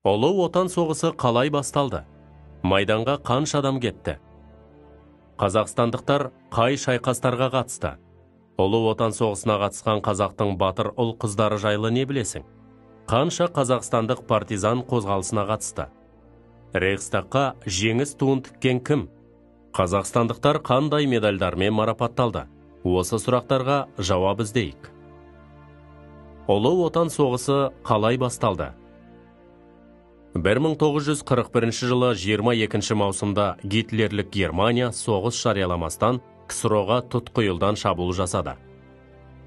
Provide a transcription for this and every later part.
Ұлы отан соғысы қалай басталды? Майданға қанша адам кетті? Қазақстандықтар қай шайқастарға қатысты? Ұлы отан соғысына қатысқан қазақтың батыр ұл қыздары жайлы не білесің? Қанша қазақстандық партизан қозғалысына қатысты? Рейхстагқа жеңіс туын тіккен кім? Қазақстандықтар қандай медальдармен марапатталды? Осы сұрақтарға жауап іздейік. Ұлы отан соғысы қалай басталды? 1941 жылы 22 маусымда Гитлерлік Германия соғыс жарияламастан КСРО-ға тұтқиылдан шабуыл жасады.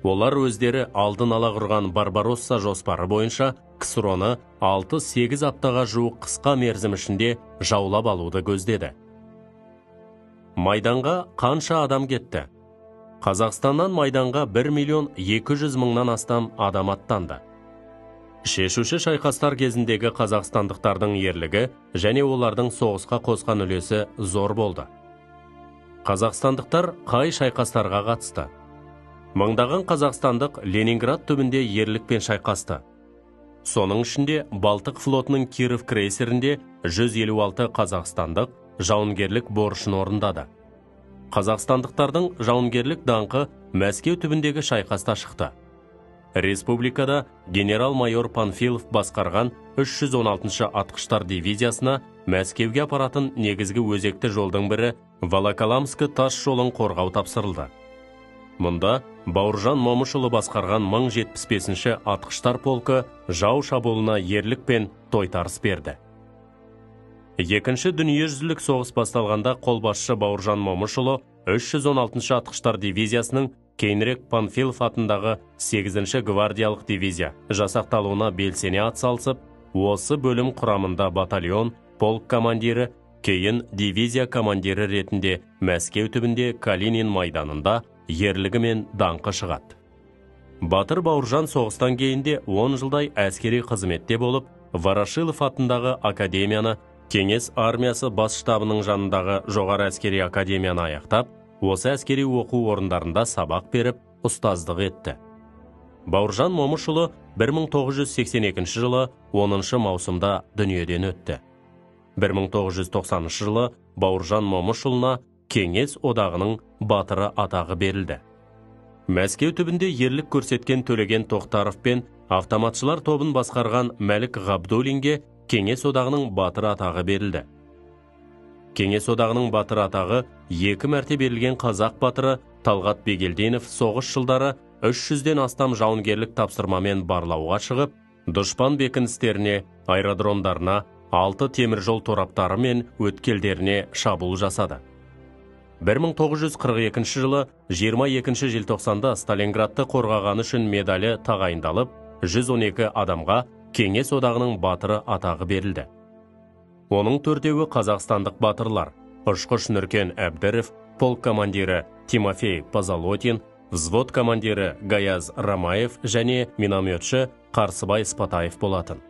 Олар өздері алдын ала құрған Барбаросса жоспары бойынша КСРО-ны 6-8 аптаға жуық қысқа мерзім ішінде жаулап алуды көздеді. Майданға қанша адам кетті? Қазақстаннан майданға 1.200.000-нан астам адам аттанды. Шешуші шайқастар кезіндегі қазақстандықтардың ерлігі және олардың соғысқа қосқан үлесі зор болды. Қазақстандықтар қай шайқастарға қатысты? Мыңдаған қазақстандық Ленинград түбінде ерлікпен шайқасты. Соның ішінде Балтық флотының Киров крейсерінде 156 қазақстандық жауынгерлік борышын орындады. Қазақстандықтардың жауынгерлік даңқы Мәскеу түбіндегі шайқаста шықты. Республикада генерал-майор Панфилов басқарған 316-шы атқыштар дивизиясына Мәскеуге апаратын негізгі өзекті жолдың бірі Волоколамскі тас жолын қорғау тапсырылды. Мұнда Бауыржан Момышұлы басқарған 1075-ші атқыштар полкі жау шабуылына ерлік пен тойтарыс берді. Екінші дүниежүзілік соғыс басталғанда қолбасшы Бауыржан Момышұлы 316-шы атқыштар дивизиясының кейінірек Панфилов атындағы 8-ші гвардиялық дивизия жасақталуына белсене атсалысып, осы бөлім құрамында батальон, полк командирі, кейін дивизия командирі ретінде Мәскеу түбінде Калинин майданында ерлігімен даңқы шығады. Батыр Бауыржан соғыстан кейінде 10 жылдай әскери қызметте болып, Ворошилов атындағы академияны, Кеңес армиясы бас штабының жанындағы жоғары әскери академияны аяқтап, осы әскери оқу орындарында сабақ беріп, ұстаздық етті. Бауыржан Момышұлы 1982 жылы 10 маусымда дүниеден өтті. 1990 жылы Бауыржан Момышұлына Кеңес одағының батыры атағы берілді. Мәскеу түбінде ерлік көрсеткен Төлеген Тоқтаров пен автоматшылар тобын басқарған Мәлік Ғабдуллинге Кеңес одағының батыры атағы берілді. Кеңес одағының батыры атағы 2 мәрте берілген қазақ батыры Талғат Бегелдинов соғыс жылдары 300-ден астам жауынгерлік тапсырмамен барлауға шығып, дұшпан бекіністеріне, аэродромдарына, 6 теміржол тораптары мен өткелдеріне шабуыл жасады. 1942 жылы 22 желтоқсанда Сталинградты қорғағаны үшін медалі тағайындалып, 112 адамға Кеңес одағының батыры атағы берілді. Оның төртеуі қазақстандық батырлар: ұшқыш Нұркен Әбдіров, полк командирі Тимофей Позолотин, взвод командирі Гаяз Рамаев және минометші Қарсыбай Спатаев болатын.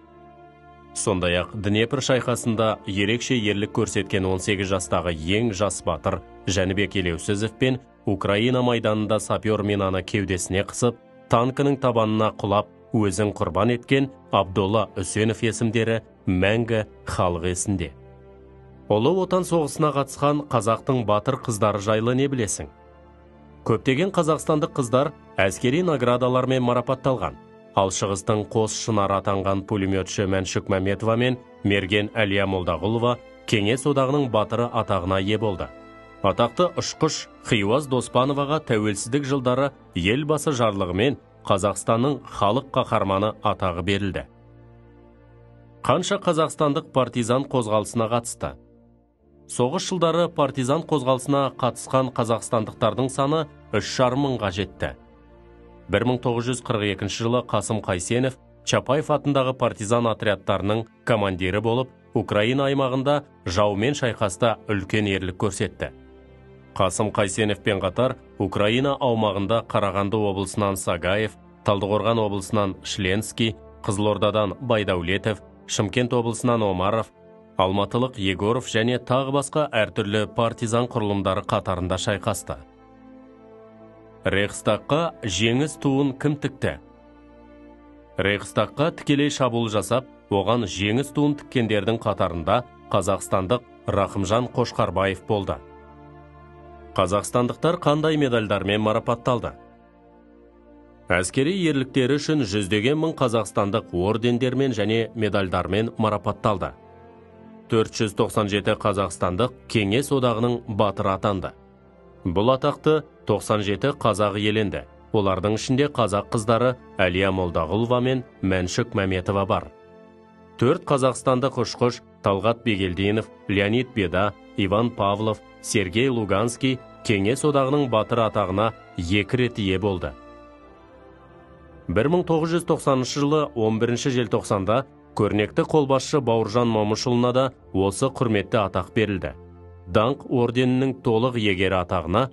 Сондай-ақ Днепр шайқасында ерекше ерлік көрсеткен 18 жастағы ең жас батыр Жәнібек Елеусізов пен Украина майданында сапер минаны кеудесіне қысып, танкінің табанына құлап, өзін құрбан еткен Абдолла Үсенов есімдері мәңгі халық есінде. Ұлы отан соғысына қатысқан қазақтың батыр қыздары жайлы не білесің? Көптеген қазақстандық қыздар әскери наградалармен марапатталған. Ал шығыстың қос шынары атанған пулеметші Мәншүк Мәметова мен Мерген Әлия Молдағұлова Кеңес одағының батыры атағына ие болды. Атақты ұшқыш Хиуаз Доспановаға тәуелсіздік жылдары елбасы жарлығымен Қазақстанның халық қаһарманы атағы берілді. Қанша қазақстандық партизан қозғалысына қатысты? Соғыс жылдары партизан қозғалысына қатысқан қазақстандықтардың саны 3,5 мыңға жетті. 1942 жылы Қасым Қайсенов Чапаев атындағы партизан отрядтарының командирі болып, Украина аймағында жаумен шайқаста үлкен ерлік көрсетті. Қасым Қайсеновпен қатар Украина аумағында Қарағанды облысынан Сагаев, Талдықорған облысынан Шленский, Қызылордадан Байдәулетов, Шымкент облысынан Омаров, Алматылық Егоров және тағы басқа әртүрлі партизан құрылымдары қатарында шайқасты. Рейхстагқа жеңіс туын кім тікті? Рейхстагқа тікелей шабуыл жасап, Оған жеңіс туын тіккендердің қатарында қазақстандық Рахымжан Қошқарбаев болды. Қазақстандықтар қандай медальдармен марапатталды? Әскери ерліктері үшін жүздеген мың қазақстандық ордендермен және медальдармен марапатталды. 497 қазақстандық Кеңес одағының батыры атанды. Бұл атақты 97 қазақ иеленді. Олардың ішінде қазақ қыздары Әлия Молдағұлова мен Мәншүк Мәметова бар. 4 қазақстандық ұшқыш Талғат Бегелдинов, Леонид Беда, Иван Павлов, Сергей Луганский Кеңес одағының батыры атағына 2 рет ие болды. 1990 жылы 11 желтоқсанда көрнекті қолбасшы Бауыржан Момышұлына да осы құрметті атақ берілді. Даңқ орденінің толық иегері атағына